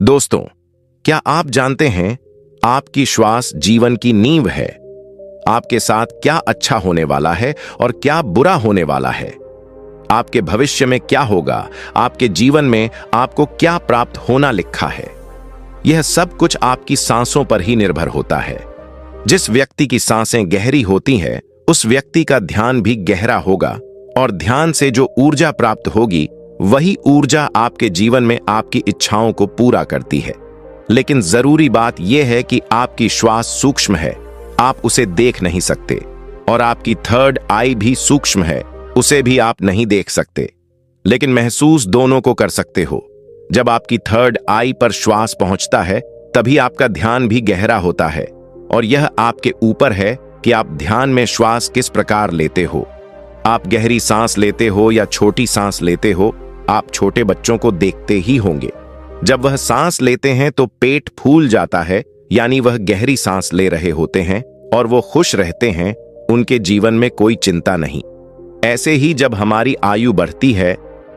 दोस्तों, क्या आप जानते हैं आपकी श्वास जीवन की नींव है। आपके साथ क्या अच्छा होने वाला है और क्या बुरा होने वाला है, आपके भविष्य में क्या होगा, आपके जीवन में आपको क्या प्राप्त होना लिखा है, यह सब कुछ आपकी सांसों पर ही निर्भर होता है। जिस व्यक्ति की सांसें गहरी होती हैं, उस व्यक्ति का ध्यान भी गहरा होगा और ध्यान से जो ऊर्जा प्राप्त होगी वही ऊर्जा आपके जीवन में आपकी इच्छाओं को पूरा करती है। लेकिन जरूरी बात यह है कि आपकी श्वास सूक्ष्म है, आप उसे देख नहीं सकते, और आपकी थर्ड आई भी सूक्ष्म है, उसे भी आप नहीं देख सकते, लेकिन महसूस दोनों को कर सकते हो। जब आपकी थर्ड आई पर श्वास पहुंचता है तभी आपका ध्यान भी गहरा होता है, और यह आपके ऊपर है कि आप ध्यान में श्वास किस प्रकार लेते हो। आप गहरी सांस लेते हो या छोटी सांस लेते हो, आप छोटे बच्चों को देखते ही होंगे। जब वह सांस लेते हैं तो पेट फूल जाता है, यानी वह गहरी सांस ले रहे होते हैं और वो खुश रहते हैं, उनके जीवन में कोई चिंता नहीं। ऐसे ही जब हमारी आयु बढ़ती है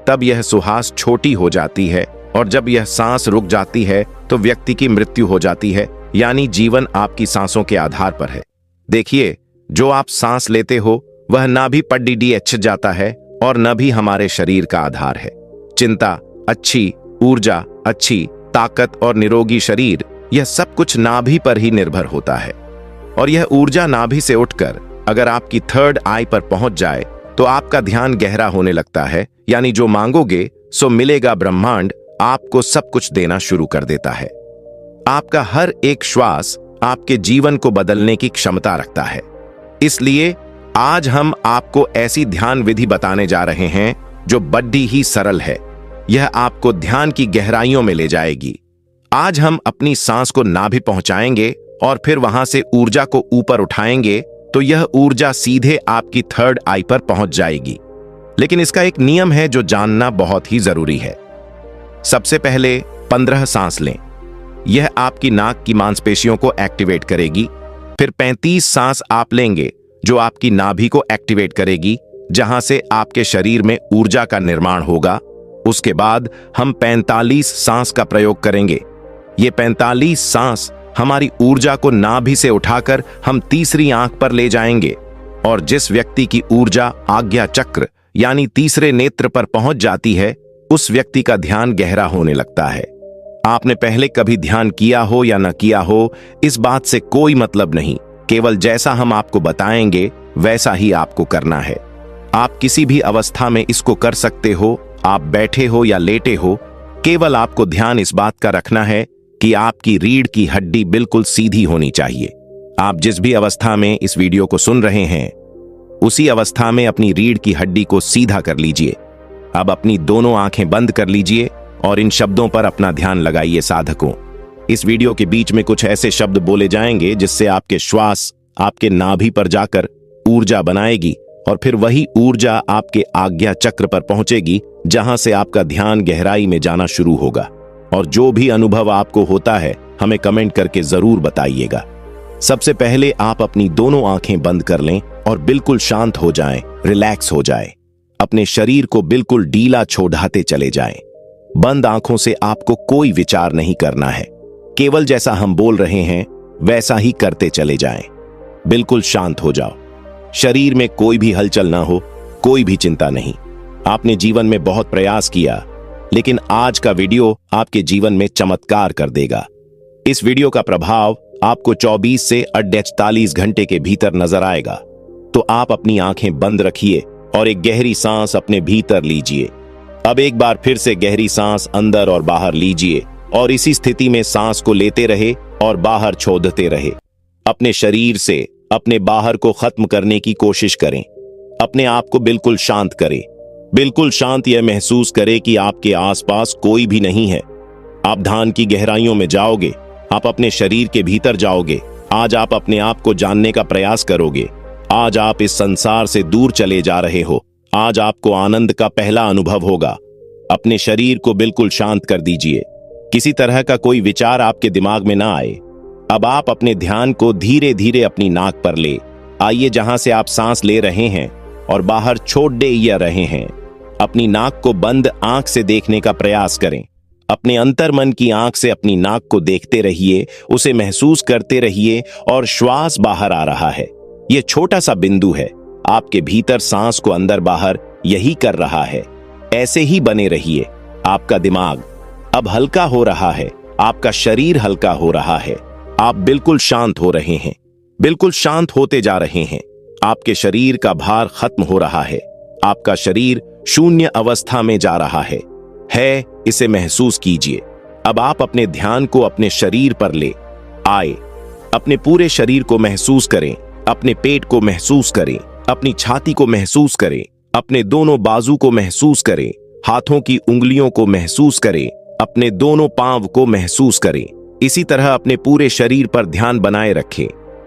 तब यह सुहास छोटी हो जाती है, और जब यह सांस रुक जाती है तो व्यक्ति की मृत्यु हो जाती है, यानी जीवन आपकी सांसों के आधार पर है। देखिए, जो आप सांस लेते हो वह ना भी पडीडीएच जाता है और न भी हमारे शरीर का आधार है। चिंता अच्छी, ऊर्जा अच्छी, ताकत और निरोगी शरीर, यह सब कुछ नाभि पर ही निर्भर होता है। और यह ऊर्जा नाभि से उठकर अगर आपकी थर्ड आई पर पहुंच जाए तो आपका ध्यान गहरा होने लगता है, यानी जो मांगोगे सो मिलेगा। ब्रह्मांड आपको सब कुछ देना शुरू कर देता है। आपका हर एक श्वास आपके जीवन को बदलने की क्षमता रखता है। इसलिए आज हम आपको ऐसी ध्यान विधि बताने जा रहे हैं जो बड़ी ही सरल है। यह आपको ध्यान की गहराइयों में ले जाएगी। आज हम अपनी सांस को नाभि पहुंचाएंगे और फिर वहां से ऊर्जा को ऊपर उठाएंगे तो यह ऊर्जा सीधे आपकी थर्ड आई पर पहुंच जाएगी। लेकिन इसका एक नियम है जो जानना बहुत ही जरूरी है। सबसे पहले 15 सांस लें, यह आपकी नाक की मांसपेशियों को एक्टिवेट करेगी। फिर 35 सांस आप लेंगे जो आपकी नाभि को एक्टिवेट करेगी, जहां से आपके शरीर में ऊर्जा का निर्माण होगा। उसके बाद हम 45 सांस का प्रयोग करेंगे। ये 45 सांस हमारी ऊर्जा को नाभि से उठाकर हम तीसरी आंख पर ले जाएंगे, और जिस व्यक्ति की ऊर्जा आज्ञा चक्र यानी तीसरे नेत्र पर पहुंच जाती है, उस व्यक्ति का ध्यान गहरा होने लगता है। आपने पहले कभी ध्यान किया हो या न किया हो, इस बात से कोई मतलब नहीं। केवल जैसा हम आपको बताएंगे वैसा ही आपको करना है। आप किसी भी अवस्था में इसको कर सकते हो, आप बैठे हो या लेटे हो। केवल आपको ध्यान इस बात का रखना है कि आपकी रीढ़ की हड्डी बिल्कुल सीधी होनी चाहिए। आप जिस भी अवस्था में इस वीडियो को सुन रहे हैं, उसी अवस्था में अपनी रीढ़ की हड्डी को सीधा कर लीजिए। अब अपनी दोनों आंखें बंद कर लीजिए और इन शब्दों पर अपना ध्यान लगाइए। साधकों, इस वीडियो के बीच में कुछ ऐसे शब्द बोले जाएंगे जिससे आपके श्वास आपके नाभि पर जाकर ऊर्जा बनाएगी, और फिर वही ऊर्जा आपके आज्ञा चक्र पर पहुंचेगी, जहां से आपका ध्यान गहराई में जाना शुरू होगा। और जो भी अनुभव आपको होता है हमें कमेंट करके जरूर बताइएगा। सबसे पहले आप अपनी दोनों आंखें बंद कर लें और बिल्कुल शांत हो जाएं, रिलैक्स हो जाएं। अपने शरीर को बिल्कुल ढीला छोड़ाते चले जाएं। बंद आंखों से आपको कोई विचार नहीं करना है, केवल जैसा हम बोल रहे हैं वैसा ही करते चले जाएं। बिल्कुल शांत हो जाओ। शरीर में कोई भी हलचल ना हो, कोई भी चिंता नहीं। आपने जीवन में बहुत प्रयास किया, लेकिन आज का वीडियो आपके जीवन में चमत्कार कर देगा। इस वीडियो का प्रभाव आपको 24 से 48 घंटे के भीतर नजर आएगा। तो आप अपनी आंखें बंद रखिए और एक गहरी सांस अपने भीतर लीजिए। अब एक बार फिर से गहरी सांस अंदर और बाहर लीजिए, और इसी स्थिति में सांस को लेते रहे और बाहर छोड़ते रहे। अपने शरीर से अपने बाहर को खत्म करने की कोशिश करें। अपने आप को बिल्कुल शांत करें। बिल्कुल शांत, यह महसूस करें कि आपके आसपास कोई भी नहीं है। आप ध्यान की गहराइयों में जाओगे, आप अपने शरीर के भीतर जाओगे। आज आप अपने आप को जानने का प्रयास करोगे। आज आप इस संसार से दूर चले जा रहे हो। आज आपको आनंद का पहला अनुभव होगा। अपने शरीर को बिल्कुल शांत कर दीजिए। किसी तरह का कोई विचार आपके दिमाग में ना आए। अब आप अपने ध्यान को धीरे धीरे अपनी नाक पर ले आइए, जहां से आप सांस ले रहे हैं और बाहर छोड़ दे या रहे हैं। अपनी नाक को बंद आंख से देखने का प्रयास करें। अपने अंतर्मन की आंख से अपनी नाक को देखते रहिए, उसे महसूस करते रहिए और श्वास बाहर आ रहा है। यह छोटा सा बिंदु है, आपके भीतर सांस को अंदर बाहर यही कर रहा है। ऐसे ही बने रहिए। आपका दिमाग अब हल्का हो रहा है, आपका शरीर हल्का हो रहा है, आप बिल्कुल शांत हो रहे हैं, बिल्कुल शांत होते जा रहे हैं। आपके शरीर का भार खत्म हो रहा है, आपका शरीर शून्य अवस्था में जा रहा है। इसे महसूस कीजिए। अब आप अपने ध्यान को अपने शरीर पर ले आए। अपने पूरे शरीर को महसूस करें, अपने पेट को महसूस करें, अपनी छाती को महसूस करें, अपने दोनों बाजू को महसूस करें, हाथों की उंगलियों को महसूस करें, अपने दोनों पांव को महसूस करें। इसी तरह अपने पूरे शरीर पर ध्यान बनाए रखें।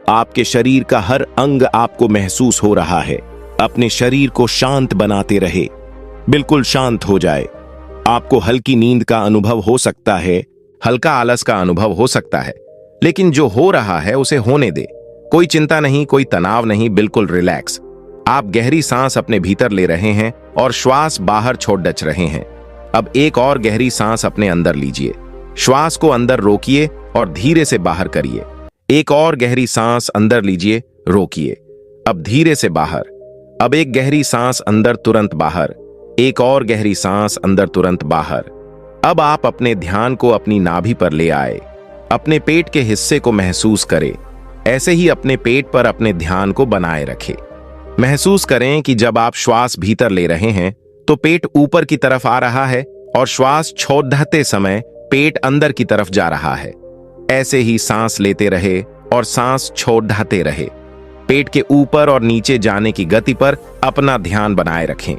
आपके शरीर का हर अंग आपको महसूस हो रहा है। अपने शरीर को शांत बनाते रहे, बिल्कुल शांत हो जाए। आपको हल्की नींद का अनुभव हो सकता है, हल्का आलस का अनुभव हो सकता है, लेकिन जो हो रहा है उसे होने दे। कोई चिंता नहीं, कोई तनाव नहीं, बिल्कुल रिलैक्स। आप गहरी सांस अपने भीतर ले रहे हैं और श्वास बाहर छोड़ डच रहे हैं। अब एक और गहरी सांस अपने अंदर लीजिए। श्वास को अंदर रोकिए और धीरे से बाहर करिए। एक और गहरी सांस अंदर लीजिए, रोकिए, अब धीरे से बाहर। अब एक गहरी सांस अंदर, तुरंत बाहर। एक और गहरी सांस अंदर, तुरंत बाहर। अब आप अपने ध्यान को अपनी नाभि पर ले आए। अपने पेट के हिस्से को महसूस करें। ऐसे ही अपने पेट पर अपने ध्यान को बनाए रखें। महसूस करें कि जब आप श्वास भीतर ले रहे हैं तो पेट ऊपर की तरफ आ रहा है और श्वास छोड़ते समय पेट अंदर की तरफ जा रहा है। ऐसे ही सांस लेते रहे और सांस छोड़ते रहे। पेट के ऊपर और नीचे जाने की गति पर अपना ध्यान बनाए रखें।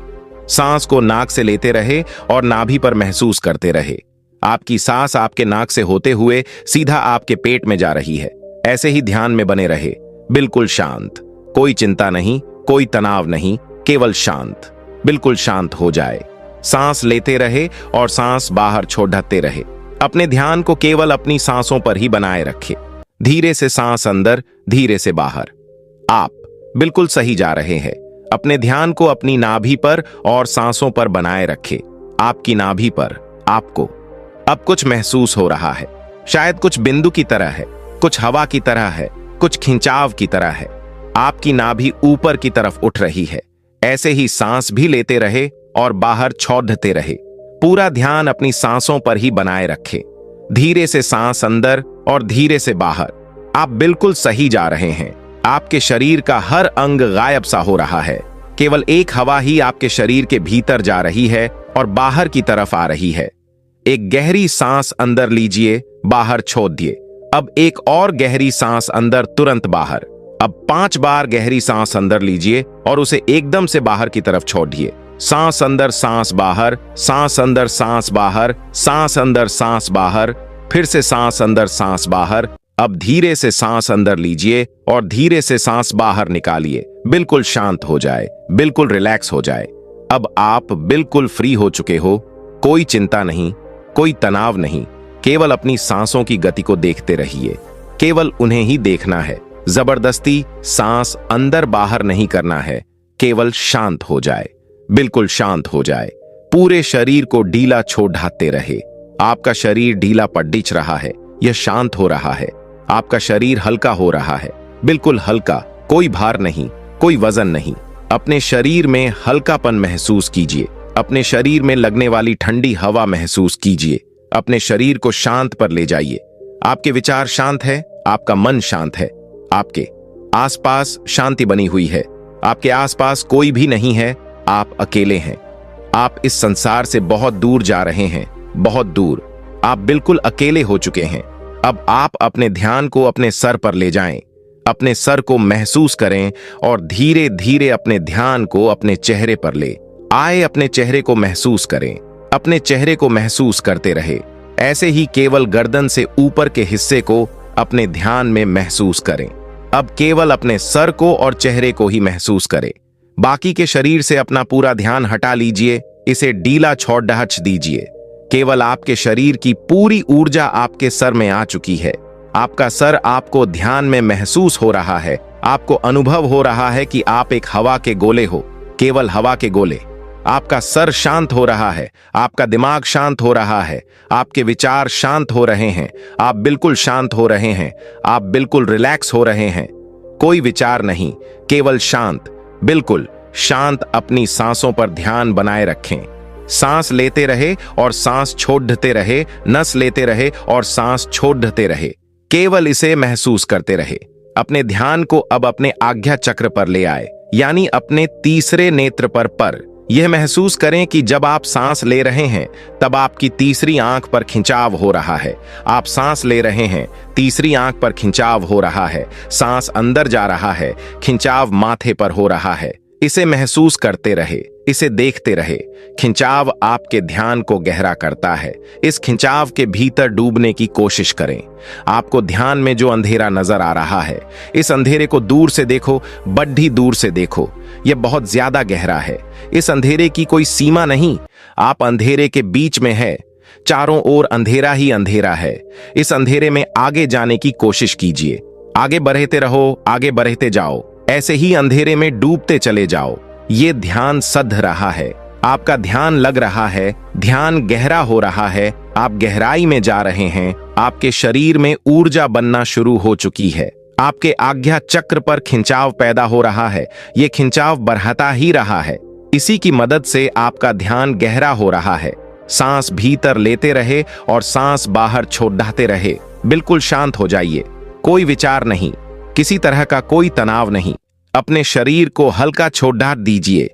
सांस को नाक से लेते रहे और नाभि पर महसूस करते रहे। आपकी सांस आपके नाक से होते हुए सीधा आपके पेट में जा रही है। ऐसे ही ध्यान में बने रहे, बिल्कुल शांत। कोई चिंता नहीं, कोई तनाव नहीं, केवल शांत। बिल्कुल शांत हो जाए। सांस लेते रहे और सांस बाहर छोड़ते रहे। अपने ध्यान को केवल अपनी सांसों पर ही बनाए रखे। धीरे से सांस अंदर, धीरे से बाहर। आप बिल्कुल सही जा रहे हैं। अपने ध्यान को अपनी नाभि पर और सांसों पर बनाए रखें। आपकी नाभि पर आपको अब कुछ महसूस हो रहा है। शायद कुछ बिंदु की तरह है, कुछ हवा की तरह है, कुछ खिंचाव की तरह है। आपकी नाभि ऊपर की तरफ उठ रही है। ऐसे ही सांस भी लेते रहे और बाहर छोड़ते रहे। पूरा ध्यान अपनी सांसों पर ही बनाए रखें। धीरे से सांस अंदर और धीरे से बाहर। आप बिल्कुल सही जा रहे हैं। आपके शरीर का हर अंग गायब सा हो रहा है। केवल एक हवा ही आपके शरीर के भीतर जा रही है और बाहर की तरफ आ रही है। एक गहरी सांस अंदर लीजिए, बाहर छोड़ दिए। अब एक और गहरी सांस अंदर, तुरंत बाहर। अब 5 बार गहरी सांस अंदर लीजिए और उसे एकदम से बाहर की तरफ छोड़िए। सांस अंदर, सांस बाहर, सांस अंदर, सांस बाहर, सांस अंदर, सांस बाहर, फिर से सांस अंदर, सांस बाहर। अब धीरे से सांस अंदर लीजिए और धीरे से सांस बाहर निकालिए। बिल्कुल शांत हो जाए, बिल्कुल रिलैक्स हो जाए। अब आप बिल्कुल फ्री हो चुके हो। कोई चिंता नहीं, कोई तनाव नहीं। केवल अपनी सांसों की गति को देखते रहिए। केवल उन्हें ही देखना है। जबरदस्ती सांस अंदर बाहर नहीं करना है। केवल शांत हो जाए, बिल्कुल शांत हो जाए। पूरे शरीर को ढीला छोड़ते रहे। आपका शरीर ढीला पड़ रहा है, यह शांत हो रहा है। आपका शरीर हल्का हो रहा है, बिल्कुल हल्का। कोई भार नहीं, कोई वजन नहीं। अपने शरीर में हल्कापन महसूस कीजिए। अपने शरीर में लगने वाली ठंडी हवा महसूस कीजिए। अपने शरीर को शांत पर ले जाइए। आपके विचार शांत है, आपका मन शांत है। आपके आसपास शांति बनी हुई है। आपके आसपास कोई भी नहीं है, आप अकेले हैं। आप इस संसार से बहुत दूर जा रहे हैं, बहुत दूर। आप बिल्कुल अकेले हो चुके हैं। अब आप अपने ध्यान को अपने सर पर ले जाएं। अपने सर को महसूस करें और धीरे धीरे अपने ध्यान को अपने चेहरे पर ले आए। अपने चेहरे को महसूस करें। अपने चेहरे को महसूस करते रहे। ऐसे ही केवल गर्दन से ऊपर के हिस्से को अपने ध्यान में महसूस करें। अब केवल अपने सर को और चेहरे को ही महसूस करें। बाकी के शरीर से अपना पूरा ध्यान हटा लीजिए। इसे ढीला छोड़ दीजिए। केवल आपके शरीर की पूरी ऊर्जा आपके सर में आ चुकी है। आपका सर आपको ध्यान में महसूस हो रहा है। आपको अनुभव हो रहा है कि आप एक हवा के गोले हो, केवल हवा के गोले। आपका सर शांत हो रहा है, आपका दिमाग शांत हो रहा है, आपके विचार शांत हो रहे हैं, आप बिल्कुल शांत हो रहे हैं, आप बिल्कुल रिलैक्स हो रहे हैं। कोई विचार नहीं, केवल शांत, बिल्कुल शांत। अपनी सांसों पर ध्यान बनाए रखें। सांस लेते रहे और सांस छोड़ते रहे, नस लेते रहे और सांस छोड़ते रहे। केवल इसे महसूस करते रहे। अपने ध्यान को अब अपने आज्ञा चक्र पर ले आए, यानी अपने तीसरे नेत्र पर। यह महसूस करें कि जब आप सांस ले रहे हैं तब आपकी तीसरी आंख पर खिंचाव हो रहा है। आप सांस ले रहे हैं, तीसरी आंख पर खिंचाव हो रहा है, सांस अंदर जा रहा है, खिंचाव माथे पर हो रहा है। इसे महसूस करते रहे, इसे देखते रहे। खिंचाव आपके ध्यान को गहरा करता है। इस खिंचाव के भीतर डूबने की कोशिश करें। आपको ध्यान में जो अंधेरा नजर आ रहा है, इस अंधेरे को दूर से देखो, बड्ढी दूर से देखो। यह बहुत ज्यादा गहरा है। इस अंधेरे की कोई सीमा नहीं। आप अंधेरे के बीच में है। चारों ओर अंधेरा ही अंधेरा है। इस अंधेरे में आगे जाने की कोशिश कीजिए। आगे बढ़ते रहो, आगे बढ़ते जाओ। ऐसे ही अंधेरे में डूबते चले जाओ। ये ध्यान सध रहा है। आपका ध्यान लग रहा है, ध्यान गहरा हो रहा है। आप गहराई में जा रहे हैं। आपके शरीर में ऊर्जा बनना शुरू हो चुकी है। आपके आज्ञा चक्र पर खिंचाव पैदा हो रहा है। ये खिंचाव बढ़ता ही रहा है। इसी की मदद से आपका ध्यान गहरा हो रहा है। सांस भीतर लेते रहे और सांस बाहर छोड़ते रहे। बिल्कुल शांत हो जाइए। कोई विचार नहीं, किसी तरह का कोई तनाव नहीं। अपने शरीर को हल्का छोड़ दीजिए।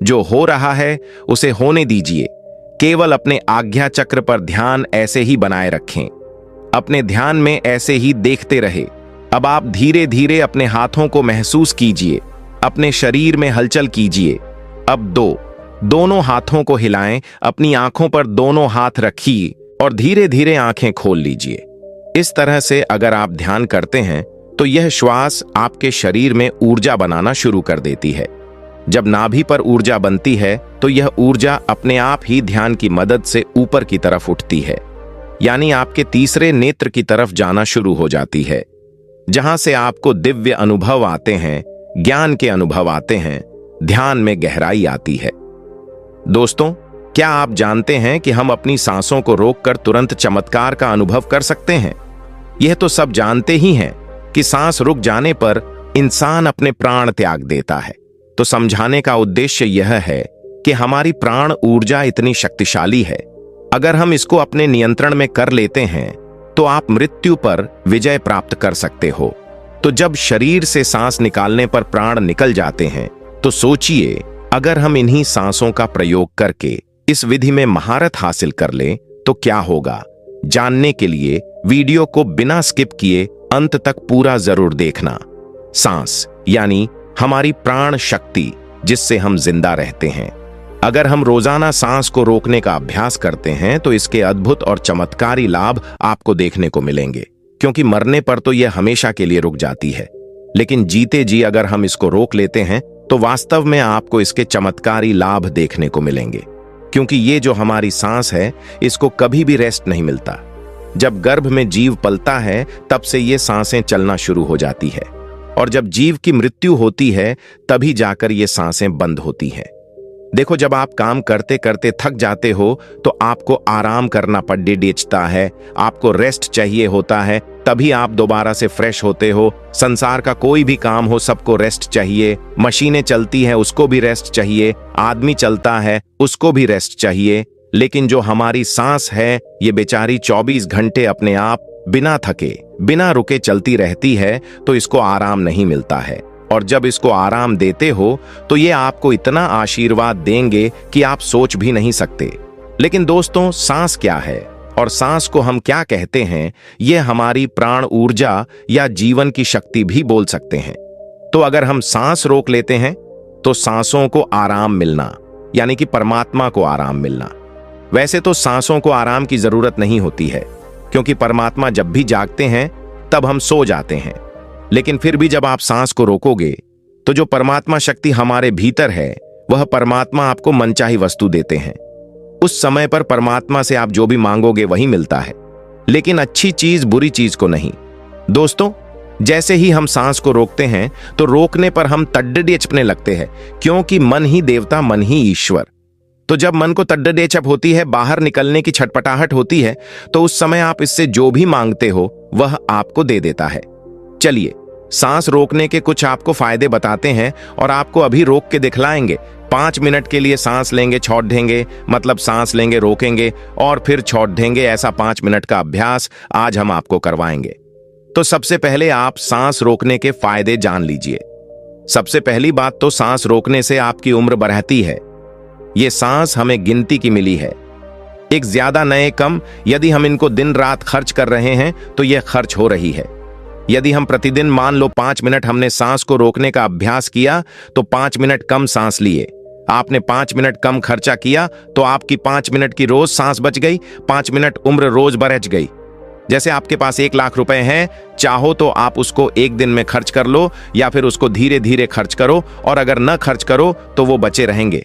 जो हो रहा है उसे होने दीजिए। केवल अपने आज्ञा चक्र पर ध्यान ऐसे ही बनाए रखें। अपने ध्यान में ऐसे ही देखते रहे। अब आप धीरे धीरे अपने हाथों को महसूस कीजिए। अपने शरीर में हलचल कीजिए। अब दोनों हाथों को हिलाएं। अपनी आंखों पर दोनों हाथ रखिए और धीरे धीरे आंखें खोल लीजिए। इस तरह से अगर आप ध्यान करते हैं तो यह श्वास आपके शरीर में ऊर्जा बनाना शुरू कर देती है। जब नाभि पर ऊर्जा बनती है तो यह ऊर्जा अपने आप ही ध्यान की मदद से ऊपर की तरफ उठती है, यानी आपके तीसरे नेत्र की तरफ जाना शुरू हो जाती है, जहां से आपको दिव्य अनुभव आते हैं, ज्ञान के अनुभव आते हैं, ध्यान में गहराई आती है। दोस्तों, क्या आप जानते हैं कि हम अपनी सांसों को रोककर तुरंत चमत्कार का अनुभव कर सकते हैं? यह तो सब जानते ही हैं कि सांस रुक जाने पर इंसान अपने प्राण त्याग देता है। तो समझाने का उद्देश्य यह है कि हमारी प्राण ऊर्जा इतनी शक्तिशाली है। अगर हम इसको अपने नियंत्रण में कर लेते हैं तो आप मृत्यु पर विजय प्राप्त कर सकते हो। तो जब शरीर से सांस निकालने पर प्राण निकल जाते हैं तो सोचिए, अगर हम इन्हीं सांसों का प्रयोग करके इस विधि में महारत हासिल कर लें तो क्या होगा। जानने के लिए वीडियो को बिना स्किप किए अंत तक पूरा जरूर देखना। सांस यानी हमारी प्राण शक्ति, जिससे हम जिंदा रहते हैं। अगर हम रोजाना सांस को रोकने का अभ्यास करते हैं तो इसके अद्भुत और चमत्कारी लाभ आपको देखने को मिलेंगे, क्योंकि मरने पर तो यह हमेशा के लिए रुक जाती है, लेकिन जीते जी अगर हम इसको रोक लेते हैं तो वास्तव में आपको इसके चमत्कारी लाभ देखने को मिलेंगे। क्योंकि ये जो हमारी सांस है, इसको कभी भी रेस्ट नहीं मिलता। जब गर्भ में जीव पलता है तब से ये सांसें चलना शुरू हो जाती है, और जब जीव की मृत्यु होती है तभी जाकर ये सांसें बंद होती हैं। देखो, जब आप काम करते करते थक जाते हो तो आपको आराम करना पड़ता है, आपको रेस्ट चाहिए होता है, तभी आप दोबारा से फ्रेश होते हो। संसार का कोई भी काम हो, सबको रेस्ट चाहिए। मशीनें चलती है, उसको भी रेस्ट चाहिए। आदमी चलता है, उसको भी रेस्ट चाहिए। लेकिन जो हमारी सांस है, ये बेचारी 24 घंटे अपने आप बिना थके, बिना रुके चलती रहती है, तो इसको आराम नहीं मिलता है। और जब इसको आराम देते हो तो ये आपको इतना आशीर्वाद देंगे कि आप सोच भी नहीं सकते। लेकिन दोस्तों, सांस क्या है और सांस को हम क्या कहते हैं, ये हमारी प्राण ऊर्जा या जीवन की शक्ति भी बोल सकते हैं। तो अगर हम सांस रोक लेते हैं तो सांसों को आराम मिलना, यानी कि परमात्मा को आराम मिलना। वैसे तो सांसों को आराम की जरूरत नहीं होती है, क्योंकि परमात्मा जब भी जागते हैं तब हम सो जाते हैं। लेकिन फिर भी जब आप सांस को रोकोगे तो जो परमात्मा शक्ति हमारे भीतर है, वह परमात्मा आपको मनचाही वस्तु देते हैं। उस समय पर परमात्मा से आप जो भी मांगोगे वही मिलता है, लेकिन अच्छी चीज बुरी चीज को नहीं। दोस्तों, जैसे ही हम सांस को रोकते हैं तो रोकने पर हम तड्डड़ी चपने लगते हैं, क्योंकि मन ही देवता, मन ही ईश्वर। तो जब मन को तड्डडेचप होती है, बाहर निकलने की छटपटाहट होती है, तो उस समय आप इससे जो भी मांगते हो वह आपको दे देता है। चलिए, सांस रोकने के कुछ आपको फायदे बताते हैं और आपको अभी रोक के दिखलाएंगे। 5 मिनट के लिए सांस लेंगे, छोड़ देंगे, मतलब सांस लेंगे, रोकेंगे और फिर छोड़ देंगे। ऐसा 5 मिनट का अभ्यास आज हम आपको करवाएंगे। तो सबसे पहले आप सांस रोकने के फायदे जान लीजिए। सबसे पहली बात तो सांस रोकने से आपकी उम्र बढ़ती है। ये सांस हमें गिनती की मिली है, एक ज्यादा नए कम। यदि हम इनको दिन रात खर्च कर रहे हैं तो यह खर्च हो रही है। यदि हम प्रतिदिन मान लो 5 मिनट हमने सांस को रोकने का अभ्यास किया तो 5 मिनट कम सांस लिए। आपने 5 मिनट कम खर्चा किया तो आपकी 5 मिनट की रोज सांस बच गई, 5 मिनट उम्र रोज बढ़ गई। जैसे आपके पास 1 लाख रुपए हैं, चाहो तो आप उसको एक दिन में खर्च कर लो या फिर उसको धीरे धीरे खर्च करो, और अगर न खर्च करो तो वो बचे रहेंगे।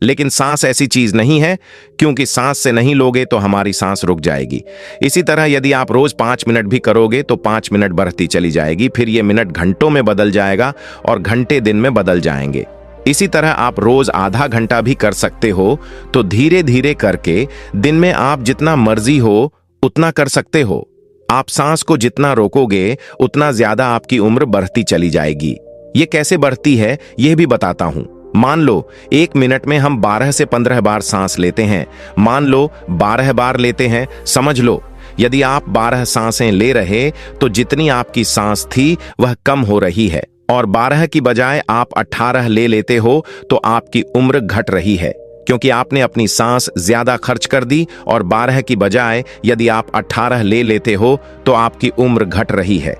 लेकिन सांस ऐसी चीज नहीं है, क्योंकि सांस से नहीं लोगे तो हमारी सांस रुक जाएगी। इसी तरह यदि आप रोज 5 मिनट भी करोगे तो 5 मिनट बढ़ती चली जाएगी, फिर ये मिनट घंटों में बदल जाएगा और घंटे दिन में बदल जाएंगे। इसी तरह आप रोज आधा घंटा भी कर सकते हो। तो धीरे धीरे करके दिन में आप जितना मर्जी हो उतना कर सकते हो। आप सांस को जितना रोकोगे उतना ज्यादा आपकी उम्र बढ़ती चली जाएगी। ये कैसे बढ़ती है यह भी बताता हूं। मान लो 1 मिनट में हम 12 से 15 बार सांस लेते हैं। मान लो 12 बार लेते हैं। समझ लो, यदि आप 12 सांसें ले रहे तो जितनी आपकी सांस थी वह कम हो रही है, और 12 की बजाय आप 18 ले लेते हो तो आपकी उम्र घट रही है, क्योंकि आपने अपनी सांस ज्यादा खर्च कर दी। और 12 की बजाय यदि आप 18 ले लेते हो तो आपकी उम्र घट रही है।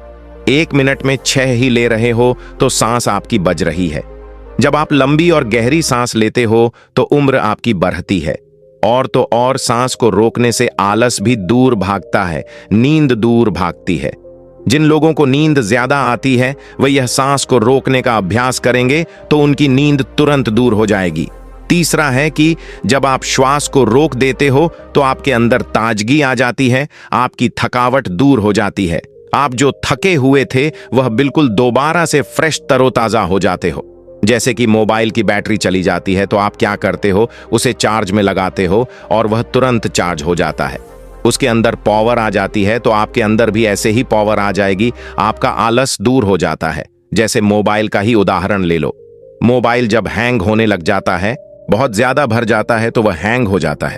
1 मिनट में 6 ही ले रहे हो तो सांस आपकी बच रही है। जब आप लंबी और गहरी सांस लेते हो तो उम्र आपकी बढ़ती है। और तो और सांस को रोकने से आलस भी दूर भागता है, नींद दूर भागती है। जिन लोगों को नींद ज्यादा आती है वह यह सांस को रोकने का अभ्यास करेंगे तो उनकी नींद तुरंत दूर हो जाएगी। तीसरा है कि जब आप श्वास को रोक देते हो तो आपके अंदर ताजगी आ जाती है, आपकी थकावट दूर हो जाती है। आप जो थके हुए थे वह बिल्कुल दोबारा से फ्रेश तरोताजा हो जाते हो। जैसे कि मोबाइल की बैटरी चली जाती है तो आप क्या करते हो, उसे चार्ज में लगाते हो और वह तुरंत चार्ज हो जाता है। उसके अंदर पावर आ जाती है तो आपके अंदर भी ऐसे ही पावर आ जाएगी। आपका आलस दूर हो जाता है। जैसे मोबाइल का ही उदाहरण ले लो। मोबाइल जब हैंग होने लग जाता है, बहुत ज्यादा भर जाता है, तो वह हैंग हो जाता है।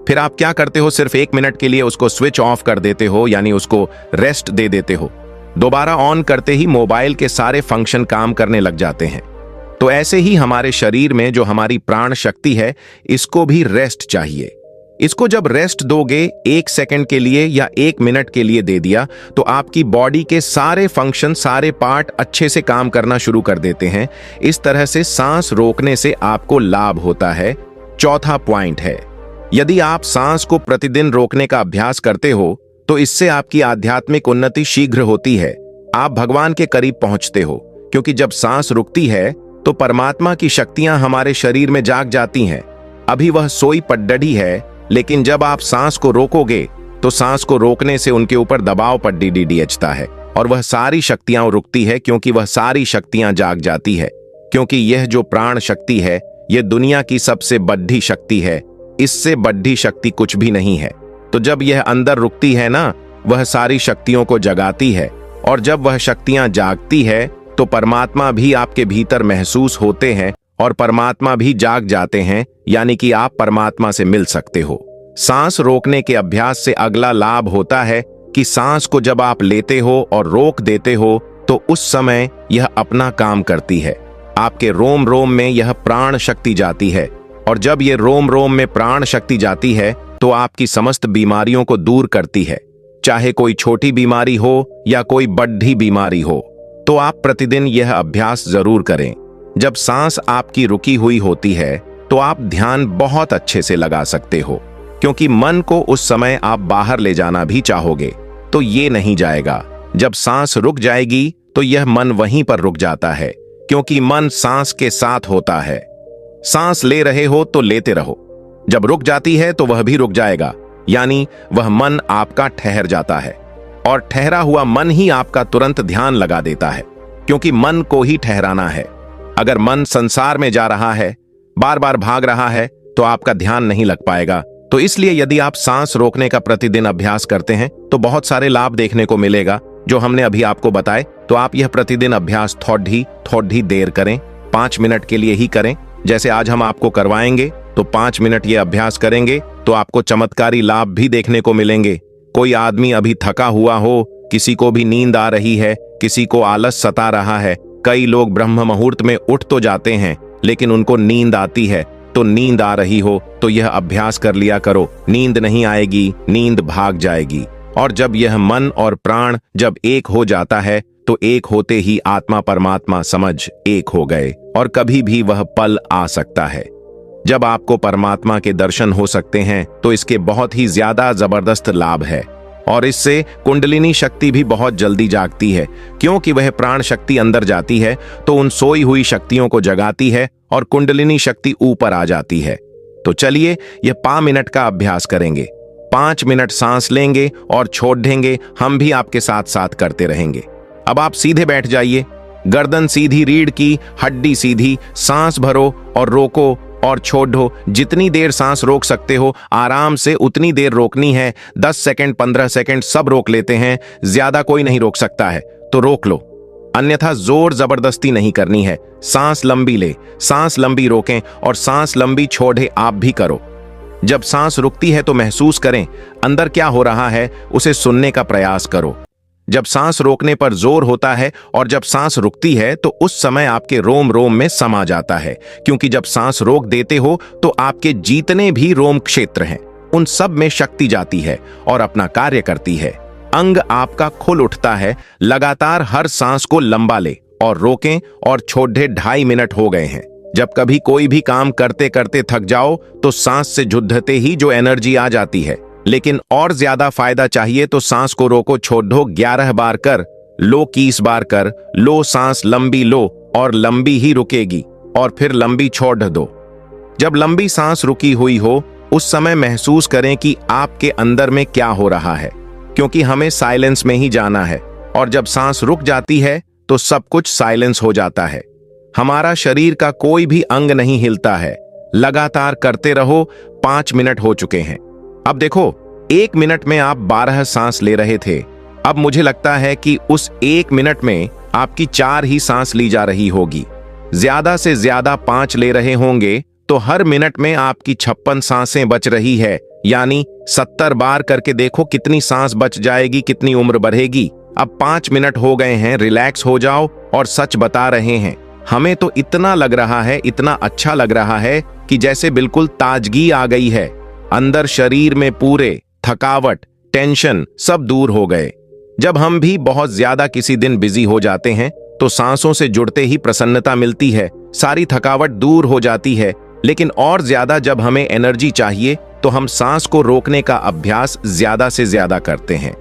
फिर आप क्या करते हो, सिर्फ 1 मिनट के लिए उसको स्विच ऑफ कर देते हो, यानी उसको रेस्ट दे देते हो। दोबारा ऑन करते ही मोबाइल के सारे फंक्शन काम करने लग जाते हैं। तो ऐसे ही हमारे शरीर में जो हमारी प्राण शक्ति है, इसको भी रेस्ट चाहिए। इसको जब रेस्ट दोगे 1 सेकंड के लिए या 1 मिनट के लिए दे दिया तो आपकी बॉडी के सारे फंक्शन, सारे पार्ट अच्छे से काम करना शुरू कर देते हैं। इस तरह से सांस रोकने से आपको लाभ होता है। चौथा पॉइंट है, यदि आप सांस को प्रतिदिन रोकने का अभ्यास करते हो तो इससे आपकी आध्यात्मिक उन्नति शीघ्र होती है। आप भगवान के करीब पहुंचते हो, क्योंकि जब सांस रुकती है तो परमात्मा की शक्तियां हमारे शरीर में जाग जाती हैं। अभी वह सोई पड्डड़ी है, लेकिन जब आप सांस को रोकोगे तो सांस को रोकने से उनके ऊपर दबाव पड़ता है और वह सारी शक्तियां रुकती है, क्योंकि वह सारी शक्तियां जाग जाती है। क्योंकि यह जो प्राण शक्ति है, यह दुनिया की सबसे बड़ी शक्ति है। इससे बड़ी शक्ति कुछ भी नहीं है। तो जब यह अंदर रुकती है ना, वह सारी शक्तियों को जगाती है, और जब वह शक्तियां जागती है तो परमात्मा भी आपके भीतर महसूस होते हैं और परमात्मा भी जाग जाते हैं, यानी कि आप परमात्मा से मिल सकते हो। सांस रोकने के अभ्यास से अगला लाभ होता है कि सांस को जब आप लेते हो और रोक देते हो तो उस समय यह अपना काम करती है। आपके रोम रोम में यह प्राण शक्ति जाती है, और जब यह रोम रोम में प्राण शक्ति जाती है तो आपकी समस्त बीमारियों को दूर करती है। चाहे कोई छोटी बीमारी हो या कोई बड़ी बीमारी हो, तो आप प्रतिदिन यह अभ्यास जरूर करें। जब सांस आपकी रुकी हुई होती है तो आप ध्यान बहुत अच्छे से लगा सकते हो, क्योंकि मन को उस समय आप बाहर ले जाना भी चाहोगे तो ये नहीं जाएगा। जब सांस रुक जाएगी तो यह मन वहीं पर रुक जाता है, क्योंकि मन सांस के साथ होता है। सांस ले रहे हो तो लेते रहो, जब रुक जाती है तो वह भी रुक जाएगा, यानी वह मन आपका ठहर जाता है। और ठहरा हुआ मन ही आपका तुरंत ध्यान लगा देता है, क्योंकि मन को ही ठहराना है। अगर मन संसार में जा रहा है, बार बार भाग रहा है, तो आपका ध्यान नहीं लग पाएगा। तो इसलिए यदि आप सांस रोकने का प्रतिदिन अभ्यास करते हैं तो बहुत सारे लाभ देखने को मिलेगा जो हमने अभी आपको बताए। तो आप यह प्रतिदिन अभ्यास थोड़ी देर करें, 5 मिनट के लिए ही करें। जैसे आज हम आपको करवाएंगे तो 5 मिनट ये अभ्यास करेंगे तो आपको चमत्कारी लाभ भी देखने को मिलेंगे। कोई आदमी अभी थका हुआ हो, किसी को भी नींद आ रही है, किसी को आलस सता रहा है, कई लोग ब्रह्म मुहूर्त में उठ तो जाते हैं लेकिन उनको नींद आती है, तो नींद आ रही हो तो यह अभ्यास कर लिया करो। नींद नहीं आएगी, नींद भाग जाएगी। और जब यह मन और प्राण जब एक हो जाता है तो एक होते ही आत्मा परमात्मा समझ एक हो गए और कभी भी वह पल आ सकता है जब आपको परमात्मा के दर्शन हो सकते हैं। तो इसके बहुत ही ज्यादा जबरदस्त लाभ है और इससे कुंडलिनी शक्ति भी बहुत जल्दी जागती है, क्योंकि वह प्राण शक्ति अंदर जाती है तो उन सोई हुई शक्तियों को जगाती है और कुंडलिनी शक्ति ऊपर आ जाती है। तो चलिए यह 5 मिनट का अभ्यास करेंगे। 5 मिनट सांस लेंगे और छोड़ देंगे। हम भी आपके साथ साथ करते रहेंगे। अब आप सीधे बैठ जाइए, गर्दन सीधी, रीढ़ की हड्डी सीधी, सांस भरो और रोको और छोड़ो। जितनी देर सांस रोक सकते हो आराम से उतनी देर रोकनी है। 10 सेकंड, 15 सेकंड सब रोक लेते हैं, ज्यादा कोई नहीं रोक सकता है तो रोक लो, अन्यथा जोर जबरदस्ती नहीं करनी है। सांस लंबी ले, सांस लंबी रोकें और सांस लंबी छोड़े आप भी करो। जब सांस रुकती है तो महसूस करें अंदर क्या हो रहा है, उसे सुनने का प्रयास करो। जब सांस रोकने पर जोर होता है और जब सांस रुकती है तो उस समय आपके रोम रोम में समा जाता है, क्योंकि जब सांस रोक देते हो तो आपके जितने भी रोम क्षेत्र हैं उन सब में शक्ति जाती है और अपना कार्य करती है। अंग आपका खुल उठता है। लगातार हर सांस को लंबा ले और रोकें और छोड़े। 2.5 मिनट हो गए हैं। जब कभी कोई भी काम करते करते थक जाओ तो सांस से जुद्धते ही जो एनर्जी आ जाती है, लेकिन और ज्यादा फायदा चाहिए तो सांस को रोको, छोड़ो। 11 बार कर लो, 21 बार कर लो। सांस लंबी लो और लंबी ही रुकेगी और फिर लंबी छोड़ दो। जब लंबी सांस रुकी हुई हो उस समय महसूस करें कि आपके अंदर में क्या हो रहा है, क्योंकि हमें साइलेंस में ही जाना है। और जब सांस रुक जाती है तो सब कुछ साइलेंस हो जाता है। हमारा शरीर का कोई भी अंग नहीं हिलता है। लगातार करते रहो। 5 मिनट हो चुके हैं। अब देखो, 1 मिनट में आप 12 सांस ले रहे थे। अब मुझे लगता है कि उस 1 मिनट में आपकी 4 ही सांस ली जा रही होगी। ज्यादा से ज्यादा 5 ले रहे होंगे तो हर मिनट में आपकी 56 सांसें बच रही है, यानी 70 बार करके देखो कितनी सांस बच जाएगी, कितनी उम्र बढ़ेगी। अब 5 मिनट हो गए हैं, रिलैक्स हो जाओ। और सच बता रहे हैं, हमें तो इतना लग रहा है, इतना अच्छा लग रहा है कि जैसे बिल्कुल ताजगी आ गई है। अंदर शरीर में पूरे थकावट, टेंशन सब दूर हो गए। जब हम भी बहुत ज्यादा किसी दिन बिजी हो जाते हैं तो सांसों से जुड़ते ही प्रसन्नता मिलती है, सारी थकावट दूर हो जाती है। लेकिन और ज्यादा जब हमें एनर्जी चाहिए तो हम सांस को रोकने का अभ्यास ज्यादा से ज्यादा करते हैं।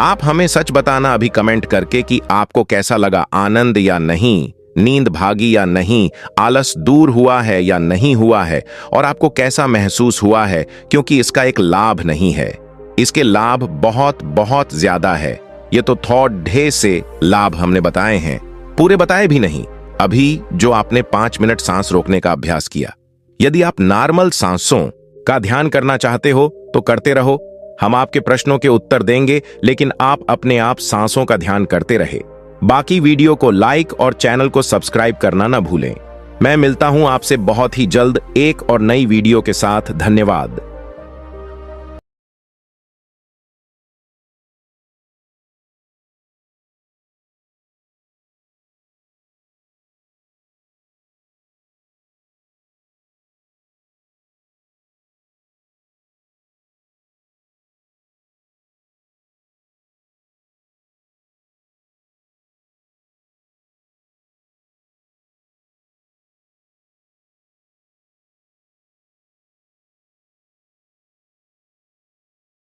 आप हमें सच बताना अभी कमेंट करके कि आपको कैसा लगा, आनंद या नहीं, नींद भागी या नहीं, आलस दूर हुआ है या नहीं हुआ है, और आपको कैसा महसूस हुआ है, क्योंकि इसका एक लाभ नहीं है, इसके लाभ बहुत बहुत ज्यादा है। ये तो थोड़े से लाभ हमने बताए हैं, पूरे बताए भी नहीं अभी जो आपने 5 मिनट सांस रोकने का अभ्यास किया। यदि आप नॉर्मल सांसों का ध्यान करना चाहते हो तो करते रहो, हम आपके प्रश्नों के उत्तर देंगे, लेकिन आप अपने आप सांसों का ध्यान करते रहे। बाकी वीडियो को लाइक और चैनल को सब्सक्राइब करना ना भूलें। मैं मिलता हूं आपसे बहुत ही जल्द एक और नई वीडियो के साथ। धन्यवाद।